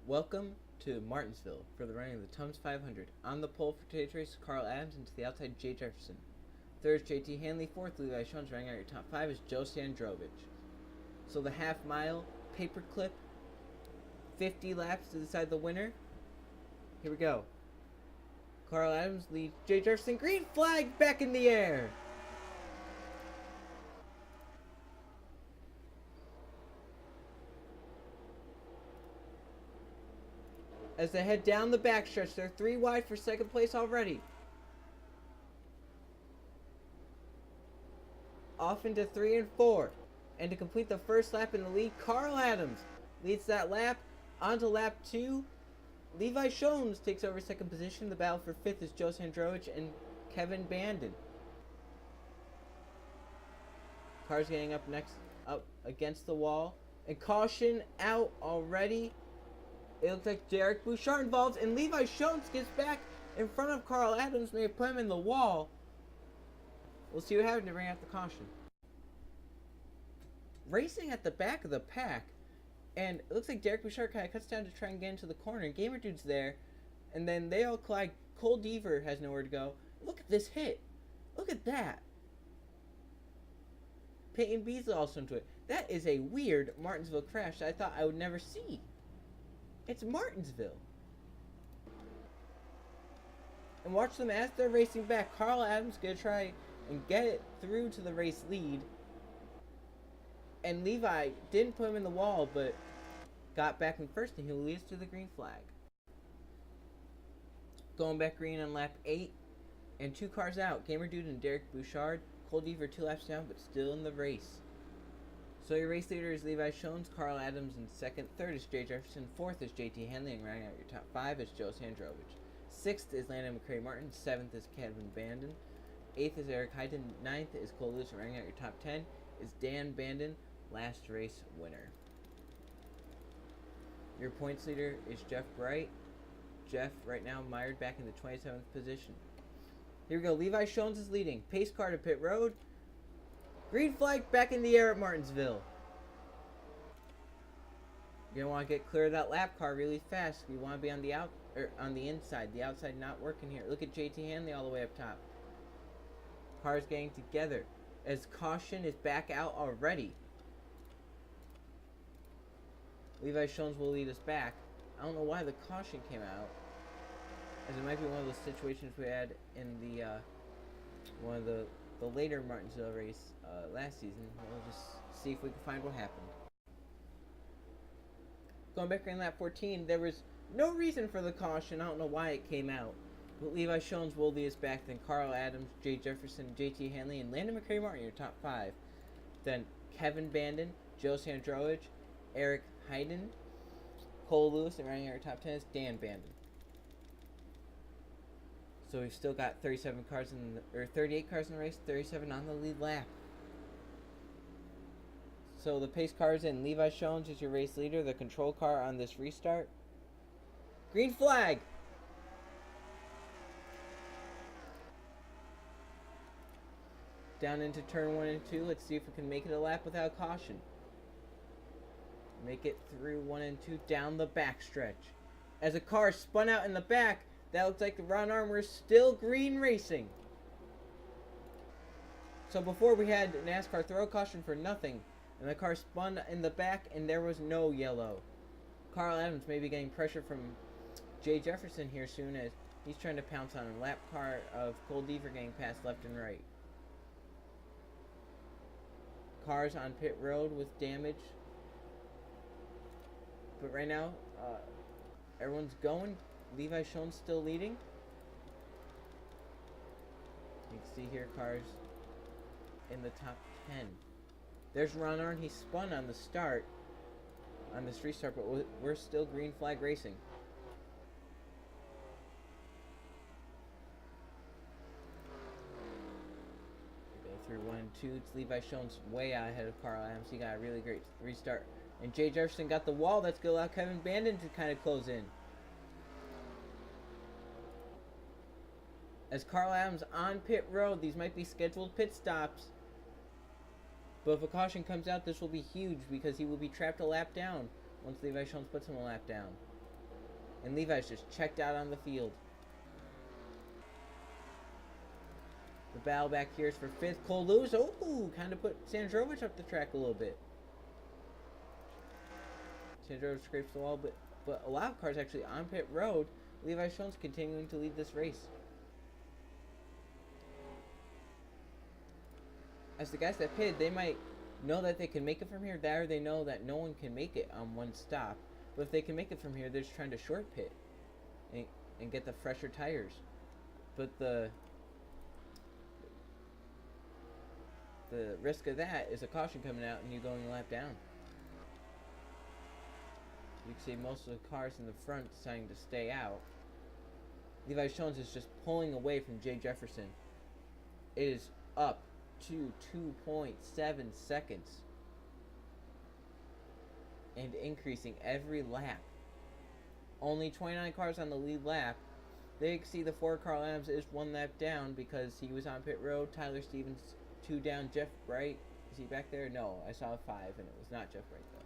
Welcome to Martinsville for the running of the Tums 500. On the pole for today's race is Carl Adams, and to the outside, Jay Jefferson. Third is JT Hanley. Fourth, Levi Jones. Running out your top five is Joe Sandrovich. So the half mile, paperclip, 50 laps to decide the winner. Here we go. Carl Adams leads Jay Jefferson. Green flag back in the air. As they head down the backstretch, they're 3 wide for second place already. Off into 3 and 4. And to complete the first lap in the lead, Carl Adams leads that lap. On to lap 2. Levi Jones takes over second position. The battle for 5th is Joe Sandrovich and Kevin Bandon. Cars getting up against the wall. And caution out already. It looks like Derek Bouchard involved, and Levi Jones gets back in front of Carl Adams. They put him in the wall. We'll see what happens to bring out the caution. Racing at the back of the pack, and it looks like Derek Bouchard kind of cuts down to try and get into the corner, and Gamer Dude's there, and then they all collide. Cole Deaver has nowhere to go. Look at this hit. Look at that. Peyton Beasley also into it. That is a weird Martinsville crash that I thought I would never see. It's Martinsville. And watch them as they're racing back. Carl Adams going to try and get it through to the race lead. And Levi didn't put him in the wall, but got back in first, and he leads to the green flag. Going back green on lap 8. And 2 cars out. Gamer Dude and Derek Bouchard. Cole Deaver 2 laps down, but still in the race. So your race leader is Levi Jones, Carl Adams in second. Third is Jay Jefferson. Fourth is JT Hanley, and rounding out your top 5 is Joe Sandrovich. Sixth is Landon McCray-Martin. Seventh is Kevin Bandon. Eighth is Eric Hyden. Ninth is Cole Lewis, and rounding out your top 10 is Dan Bandon, last race winner. Your points leader is Jeff Bright. Jeff right now mired back in the 27th position. Here we go. Levi Jones is leading. Pace car to pit road. Green flag back in the air at Martinsville. You're gonna want to get clear of that lap car really fast. You want to be on the inside. The outside not working here. Look at JT Hanley all the way up top. Cars getting together as caution is back out already. Levi Jones will lead us back. I don't know why the caution came out, as it might be one of those situations we had in the one of the later Martinsville race last season. We'll just see if we can find what happened. Going back in lap 14, there was no reason for the caution. I don't know why it came out. But Levi Jones will lead us back. Then Carl Adams, Jay Jefferson, JT Hanley, and Landon McCray-Martin, your top 5. Then Kevin Bandon, Joe Sandrovich, Eric Hyden, Cole Lewis, and rounding out our top 10 is Dan Bandon. So we've still got 38 cars in the race, 37 on the lead lap. So the pace car is in. Levi Jones is your race leader, the control car on this restart. Green flag. Down into turn 1 and 2. Let's see if we can make it a lap without caution. Make it through 1 and 2 down the backstretch. As a car spun out in the back, that looks like the Ron Armour is still green racing. So before we had NASCAR throw a caution for nothing, and the car spun in the back and there was no yellow. Carl Adams may be getting pressure from Jay Jefferson here soon, as he's trying to pounce on a lap car of Cole Deaver getting past left and right. Cars on pit road with damage. But right now, everyone's going. Levi Jones still leading. You can see here cars in the top 10. There's Ron Arnn. He spun on the start, on this restart, but we're still green flag racing. We go through 1 and 2. It's Levi Jones way out ahead of Carl Adams. He got a really great restart. And Jay Jefferson got the wall. That's going to allow Kevin Bandon to kind of close in. As Carl Adams on pit road, these might be scheduled pit stops. But if a caution comes out, this will be huge because he will be trapped a lap down once Levi Jones puts him a lap down. And Levi's just checked out on the field. The battle back here is for 5th. Cole Lewis, kind of put Sandrovich up the track a little bit. Sandrovich scrapes the wall, but a lot of cars actually on pit road. Levi Jones continuing to lead this race. As the guys that pitted, they might know that they can make it from here, or they know that no one can make it on one stop. But if they can make it from here, they're just trying to short pit and get the fresher tires. But the risk of that is a caution coming out and you going a lap down. You can see most of the cars in the front deciding to stay out. Levi Jones is just pulling away from Jay Jefferson. It is up to 2.7 seconds. And increasing every lap. Only 29 cars on the lead lap. They exceed the 4. Carl Adams is 1 lap down because he was on pit road. Tyler Stevens 2 down. Jeff Bright, is he back there? No, I saw a 5 and it was not Jeff Bright though.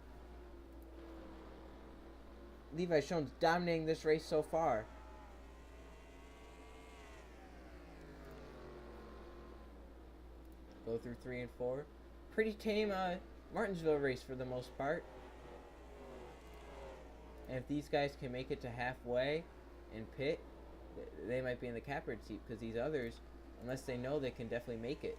Levi Jones dominating this race so far. Go through 3 and 4. Pretty tame Martinsville race for the most part. And if these guys can make it to halfway and pit, they might be in the catbird seat because these others, unless they know they can definitely make it,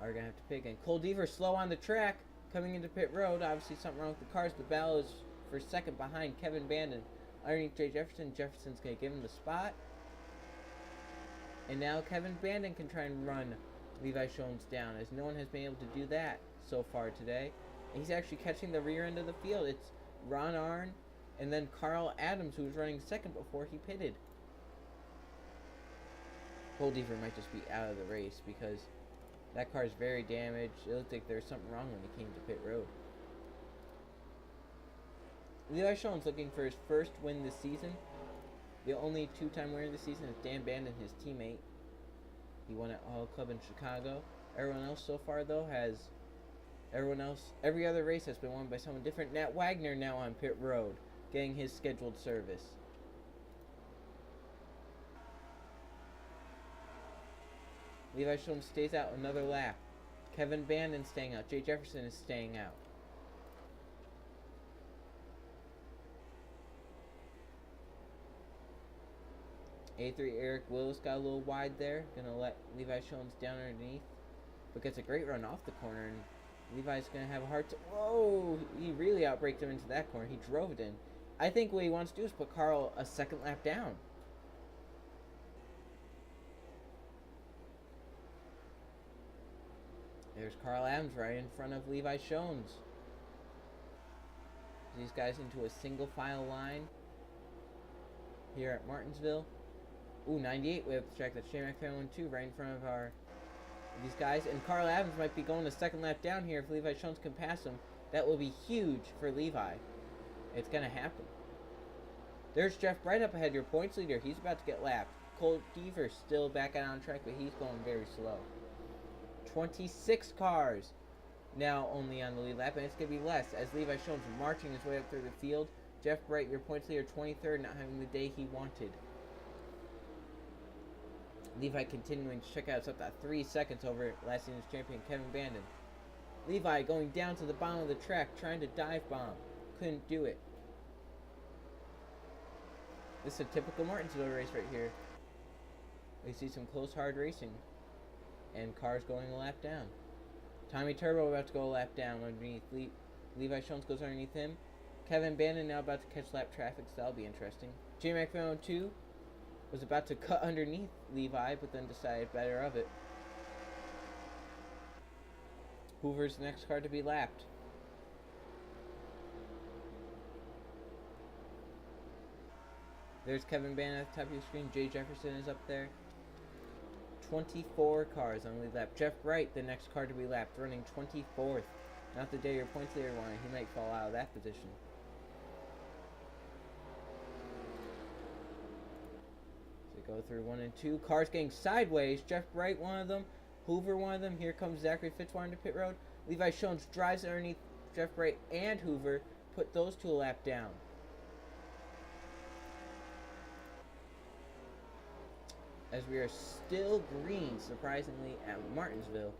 are going to have to pit again. Cole Deaver slow on the track coming into pit road. Obviously something wrong with the cars. The battle is for 2nd behind Kevin Bandon. Underneath Jay Jefferson. Jefferson's going to give him the spot. And now Kevin Bandon can try and run Levi Jones down, as no one has been able to do that so far today. And he's actually catching the rear end of the field. It's Ron Arnn and then Carl Adams, who was running 2nd before he pitted. Cole Deaver might just be out of the race because that car is very damaged. It looked like there was something wrong when he came to pit road. Levi Jones looking for his first win this season. The only 2-time winner this season is Dan Bandon, his teammate. He won at Auto Club in Chicago. Everyone else so far, though, every other race has been won by someone different. Nat Wagner now on pit road, getting his scheduled service. Levi Jones stays out another lap. Kevin Bandon staying out. Jay Jefferson is staying out. A3 Eric Willis got a little wide there. Gonna let Levi Jones down underneath. But gets a great run off the corner. And Levi's gonna have a hard time. Whoa! He really outbraked him into that corner. He drove it in. I think what he wants to do is put Carl a 2nd lap down. There's Carl Adams right in front of Levi Jones. These guys into a single file line here at Martinsville. Ooh, 98 we have to check. That's J-Mac Fan 1-2 right in front of these guys. And Carl Adams might be going a 2nd lap down here if Levi Jones can pass him. That will be huge for Levi. It's going to happen. There's Jeff Bright up ahead, your points leader. He's about to get lapped. Cole Deaver still back out on track, but he's going very slow. 26 cars now only on the lead lap, and it's going to be less as Levi Jones marching his way up through the field. Jeff Bright, your points leader, 23rd, not having the day he wanted. Levi continuing to check out. It's up to 3 seconds over last season's champion Kevin Bandon. Levi going down to the bottom of the track, trying to dive bomb. Couldn't do it. This is a typical Martinsville race right here. We see some close, hard racing. And cars going a lap down. Tommy Turbo about to go a lap down underneath. Levi Jones goes underneath him. Kevin Bandon now about to catch lap traffic, so that'll be interesting. J-Mac Fan 2 was about to cut underneath Levi, but then decided better of it. Hoover's the next car to be lapped. There's Kevin Bandon at the top of your screen. Jay Jefferson is up there. 24 cars on the lead lap. Jeff Bright, the next car to be lapped, running 24th. Not the day your points leader wanted. He might fall out of that position. Go through 1 and 2. Cars getting sideways. Jeff Bright, one of them. Hoover, one of them. Here comes Zachary Fitzwater to pit road. Levi Jones drives underneath Jeff Bright and Hoover. Put those 2 a lap down. as we are still green, surprisingly, at Martinsville.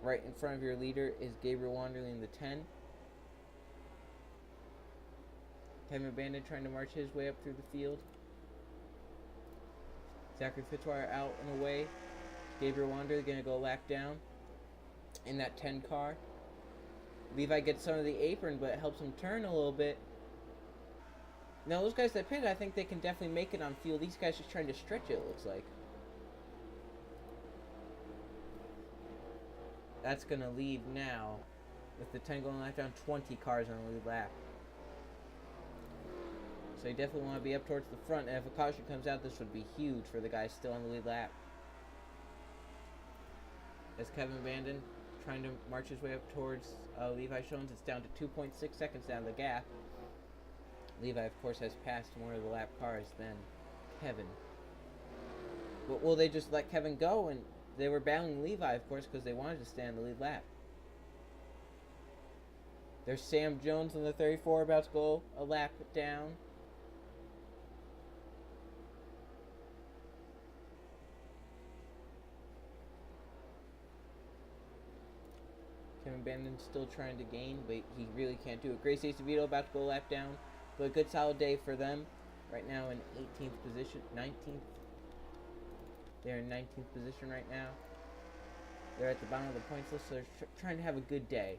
Right in front of your leader is Joerut00000's the 10. Kevin Bandit trying to march his way up through the field. Zachary Fitzwater out and away. Joerut00000's going to go lap down in that 10 car. Levi gets some of the apron, but it helps him turn a little bit. Now, those guys that pitted, I think they can definitely make it on field. These guys just trying to stretch it looks like. That's going to leave now, with the 10 going lap down, 20 cars on the lead lap. So you definitely want to be up towards the front, and if a caution comes out, this would be huge for the guys still on the lead lap. As Kevin Bandon trying to march his way up towards Levi Shones, it's down to 2.6 seconds down the gap. Levi, of course, has passed more of the lap cars than Kevin. But will they just let Kevin go? And they were battling Levi, of course, because they wanted to stay on the lead lap. There's Sam Jones in the 34 about to go a lap down. Kevin Bandon still trying to gain, but he really can't do it. Grace DeVito about to go lap down. But a good solid day for them. Right now in 18th position. 19th. They're in 19th position right now. They're at the bottom of the points list, so they're trying to have a good day.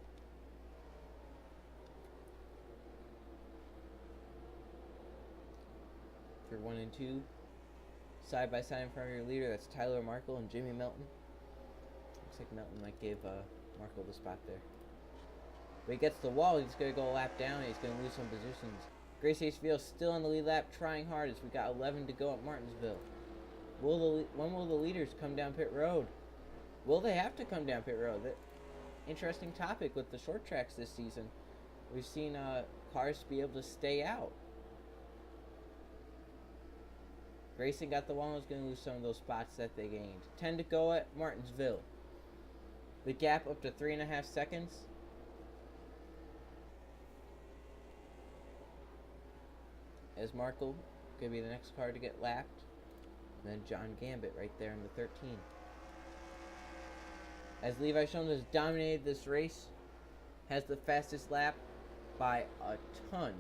For 1 and 2. Side by side in front of your leader, that's Tyler Markle and Jimmy Melton. Looks like Melton might give Markle the spot there. But he gets the wall, he's going to go a lap down, and he's going to lose some positions. Grace HVL still on the lead lap, trying hard as we got 11 to go at Martinsville. When will the leaders come down pit road? Will they have to come down pit road? Interesting topic with the short tracks this season. We've seen cars be able to stay out. Grayson got the wall and was going to lose some of those spots that they gained. 10 to go at Martinsville. The gap up to 3.5 seconds. As Markle going to be the next car to get lapped. And then John Gambit right there in the 13. As Levi Shones has dominated this race, has the fastest lap by a ton,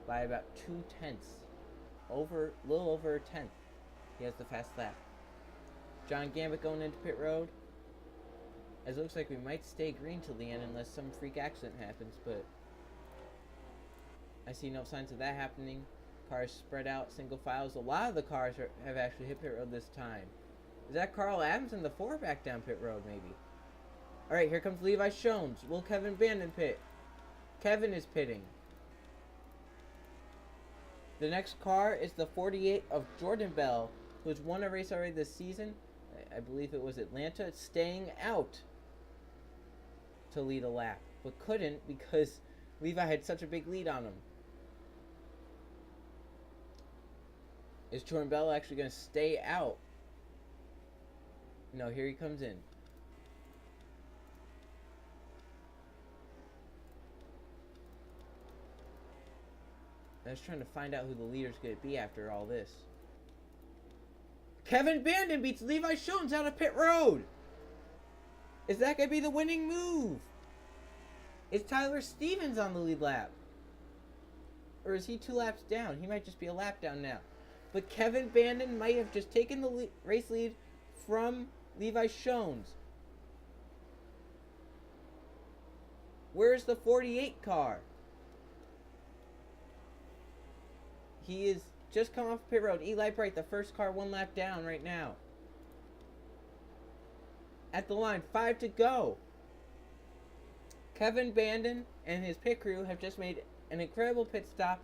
by about 2/10, a little over a tenth. He has the fast lap. John Gambit going into pit road. As it looks like we might stay green till the end unless some freak accident happens, but I see no signs of that happening. Cars spread out, single files. A lot of the cars have actually hit pit road this time. Is that Carl Adams in the 4 back down pit road, maybe? Alright, here comes Levi Shones. Will Kevin Bandon pit? Kevin is pitting. The next car is the 48 of Jordan Bell, who's won a race already this season. I believe it was Atlanta. It's staying out to lead a lap, but couldn't because Levi had such a big lead on him. Is Jordan Bell actually going to stay out? No, here he comes in. I was trying to find out who the leader's going to be after all this. Kevin Bandon beats Levi Shones out of pit road. Is that going to be the winning move? Is Tyler Stevens on the lead lap? Or is he 2 laps down? He might just be a lap down now. But Kevin Bandon might have just taken the race lead from Levi Shones. Where's the 48 car? He is just come off pit road. Eli Bright, the first car 1 lap down right now. At the line, 5 to go. Kevin Bandon and his pit crew have just made an incredible pit stop.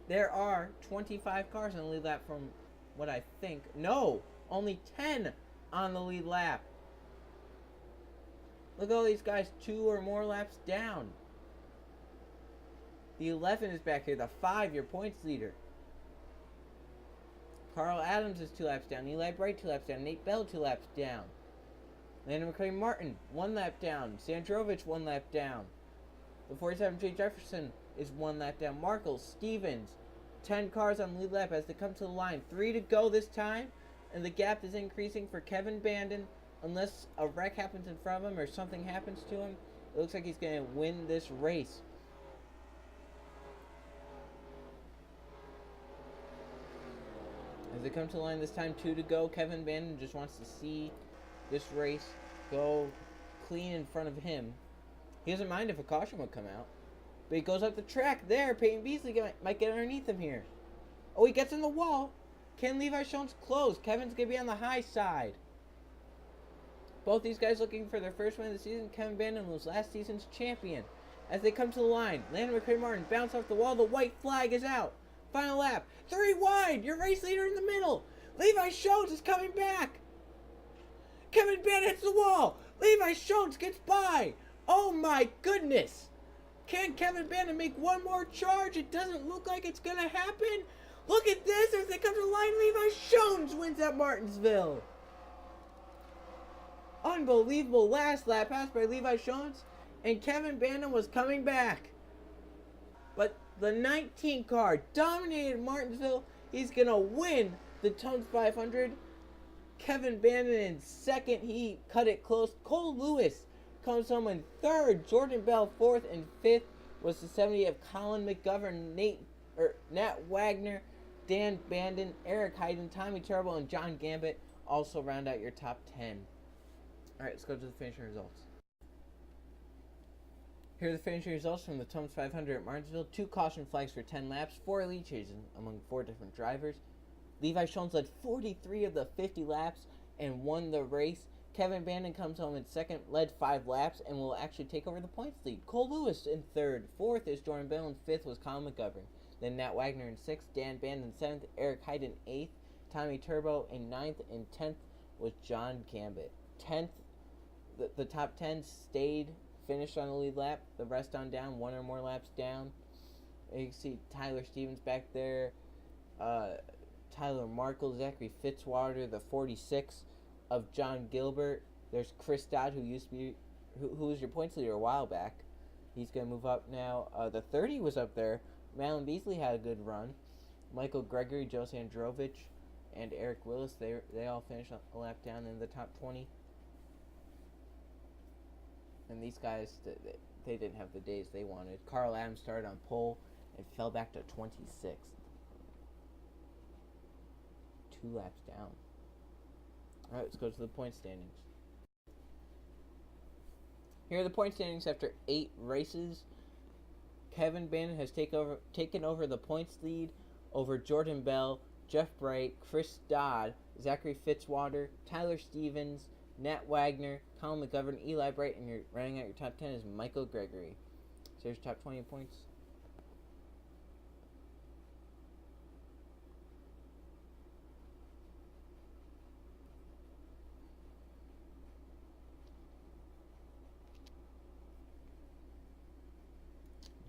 There are 25 cars on the lead lap from what I think. No, only 10 on the lead lap. Look at all these guys 2 or more laps down. The 11 is back here. The 5, your points leader. Carl Adams is 2 laps down. Eli Bright 2 laps down. Nate Bell 2 laps down. Landon McCray Martin 1 lap down. Sandrovich 1 lap down. The 47 Jay Jefferson is 1 lap down. Markle, Stevens, 10 cars on the lead lap as they come to the line. 3 to go this time. and the gap is increasing for Kevin Bandon. Unless a wreck happens in front of him or something happens to him, it looks like he's going to win this race. As they come to the line this time, 2 to go. Kevin Bandon just wants to see this race go clean in front of him. He doesn't mind if a caution would come out. But he goes up the track there. Peyton Beasley might get underneath him here. Oh, he gets in the wall. Can Levi Jones close? Kevin's going to be on the high side. Both these guys looking for their first win of the season. Kevin Bandon was last season's champion. As they come to the line, Landon McCray-Martin bounce off the wall. The white flag is out. Final lap. 3 wide. Your race leader in the middle. Levi Jones is coming back. Kevin Bandon hits the wall. Levi Jones gets by. Oh my goodness. Can Kevin Bandon make one more charge? It doesn't look like it's going to happen. Look at this. As they come to the line, Levi Jones wins at Martinsville. Unbelievable last lap pass by Levi Jones, and Kevin Bandon was coming back. But the 19 car dominated Martinsville. He's going to win the Tums 500. Kevin Bandon in second. He cut it close. Cole Lewis comes home in third. Jordan Bell fourth, and fifth was the 70 of Colin McGovern, Nat Wagner, Dan Bandon, Eric Hyden, Tommy Turbo, and John Gambit also round out your top 10. Alright, let's go to the finishing results. Here are the finishing results from the Tums 500 at Martinsville. 2 caution flags for 10 laps, 4 elite chases among 4 different drivers. Levi Jones led 43 of the 50 laps and won the race. Kevin Bandon comes home in second, led 5 laps, and will actually take over the points lead. Cole Lewis in third. Fourth is Jordan Bell, and fifth was Colin McGovern. Then Nat Wagner in sixth, Dan Bandon in seventh, Eric Hyden eighth, Tommy Turbo in ninth, and 10th was John Gambit. 10th, the top 10 stayed, finished on the lead lap. The rest on down, 1 or more laps down. You can see Tyler Stevens back there, Tyler Markle, Zachary Fitzwater, the 46 of John Gilbert. There's Chris Dodd, who used to be, who was your points leader a while back. He's going to move up now. The 30 was up there. Malin Beasley had a good run. Michael Gregory, Joe Sandrovich, and Eric Willis, they all finished a lap down in the top 20. And these guys, they didn't have the days they wanted. Carl Adams started on pole and fell back to 26th. 2 laps down. Alright, let's go to the point standings. Here are the point standings after 8 races. Kevin Bandon has taken over the points lead over Jordan Bell, Jeff Bright, Chris Dodd, Zachary Fitzwater, Tyler Stevens, Nat Wagner, Colin McGovern, Eli Bright, and you're running out your top 10 is Michael Gregory. So there's top 20 points.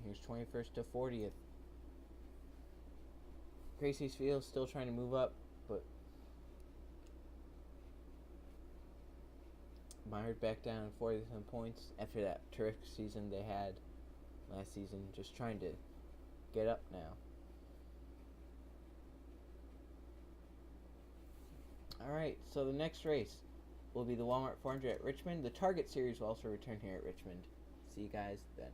Here's 21st to 40th. Gracie's Field still trying to move up, but Myers back down in 40th in points after that terrific season they had last season. Just trying to get up now. Alright, so the next race will be the Walmart 400 at Richmond. The Target Series will also return here at Richmond. See you guys then.